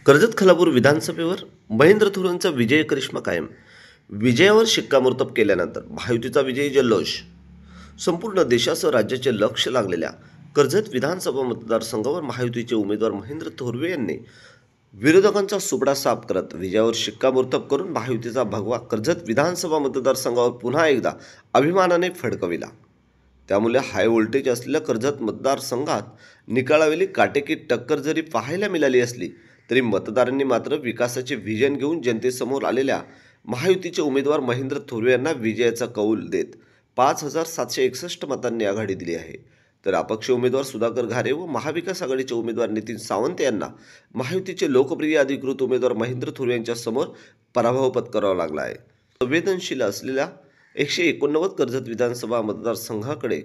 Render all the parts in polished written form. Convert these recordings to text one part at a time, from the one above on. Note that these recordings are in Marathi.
कर्जत खालापूर विधानसभेवर महेंद्र थोरांचा विजय करिश्मा कायम। विजयावर शिक्कामोर्तब केल्यानंतर महायुतीचा विजयी जल्लोष। संपूर्ण देशासह राज्याचे लक्ष लागलेल्या कर्जत विधानसभा मतदारसंघावर महायुतीचे उमेदवार महेंद्र थोरवे यांनी विरोधकांचा सुपडा साफ करत विजयावर शिक्कामोर्तब करून महायुतीचा भगवा कर्जत विधानसभा मतदारसंघावर पुन्हा एकदा अभिमानाने फडकविला। त्यामुळे हाय व्होल्टेज असलेल्या कर्जत मतदारसंघात निकालावेळी काटेकी टक्कर जरी पाहायला मिळाली असली तरी मतदारांनी मात्र विकासाचे व्हिजन घेऊन जनतेसमोर आलेल्या महायुतीचे उमेदवार महेंद्र थोरवे यांना विजयाचा कौल देत 5761 मतांनी आघाडी दिली आहे। तर अपक्ष उमेदवार सुधाकर घारे व महाविकास आघाडीचे उमेदवार नितीन सावंत यांना महायुतीचे लोकप्रिय अधिकृत उमेदवार महेंद्र थोरवे यांच्या समोर पराभव पत्करावा लागला आहे। संवेदनशील असलेल्या 189 कर्जत विधानसभा मतदारसंघाकडे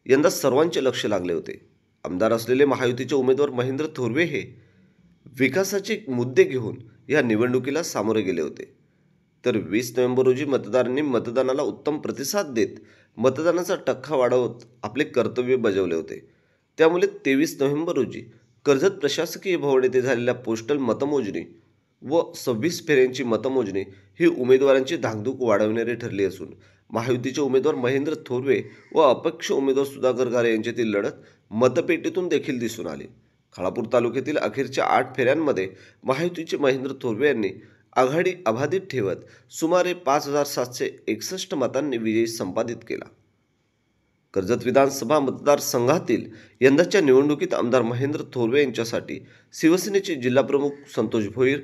यंदा सर्वांचे लक्ष लागले होते। आमदार असलेले महायुतीचे उमेदवार महेंद्र थोरवे हे विकासाचे मुद्दे घेऊन या निवडणुकीला सामोरे गेले होते। तर 20 नोव्हेंबर रोजी मतदारांनी मतदानाला उत्तम प्रतिसाद देत मतदानाचा टक्का वाढवत आपले कर्तव्य बजावले होते। त्यामुळे 23 नोव्हेंबर रोजी कर्जत प्रशासकीय भवन येथे झालेल्या पोस्टल मतमोजणी व 26 फेऱ्यांची मतमोजणी ही उमेदवारांची धाकधूक वाढवणारी ठरली असून महायुतीचे उमेदवार महेंद्र थोरवे व अपक्ष उमेदवार सुधाकर घारे यांच्यातील लढत मतपेटीतून देखील दिसून आली। खालापूर तालुक्यातील अखेरच्या 8 फेऱ्यांमध्ये महायुतीचे महेंद्र थोरवे यांनी आघाडी अबाधित ठेवत सुमारे 5761 मतांनी विजय संपादित केला। कर्जत विधानसभा मतदारसंघातील यंदाच्या निवडणुकीत आमदार महेंद्र थोरवे यांच्यासाठी शिवसेनेचे जिल्हाप्रमुख संतोष भोईर,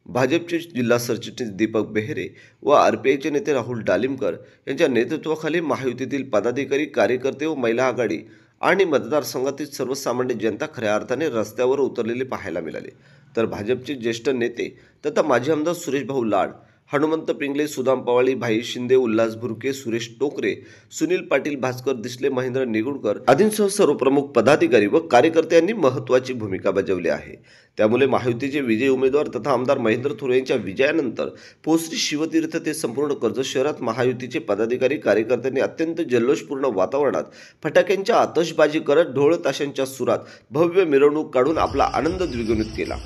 भाजपचे जिल्हा सरचिटणीस दीपक बेहेरे व आरपीआयचे नेते राहुल डालिमकर यांच्या नेतृत्वाखाली महायुतीतील पदाधिकारी, कार्यकर्ते व महिला आघाडी आणि मतदारसंघातील सर्वसामान्य जनता खऱ्या अर्थाने रस्त्यावर उतरलेले पाहायला मिळाले। तर भाजपचे ज्येष्ठ नेते तथा माजी आमदार सुरेश भाऊ लाड, हनुमंत पिंगले, सुदाम पवाळी, भाई शिंदे, उल्हास भुरके, सुरेश टोकरे, सुनील पाटील, भास्कर दिसले, महेंद्र निगुडकर आदींसह सर्व प्रमुख पदाधिकारी व कार्यकर्त्यांनी महत्त्वाची भूमिका बजावली आहे। त्यामुळे महायुतीचे विजयी उमेदवार तथा आमदार महेंद्र थोरवे यांच्या विजयानंतर पोसरी, शिवतीर्थ ते संपूर्ण कर्जत शहरात महायुतीचे पदाधिकारी, कार्यकर्त्यांनी अत्यंत जल्लोषपूर्ण वातावरणात फटाक्यांच्या आतषबाजी करत ढोल ताशांच्या सुरात भव्य मिरवणूक काढून आपला आनंद द्विगुणित केला।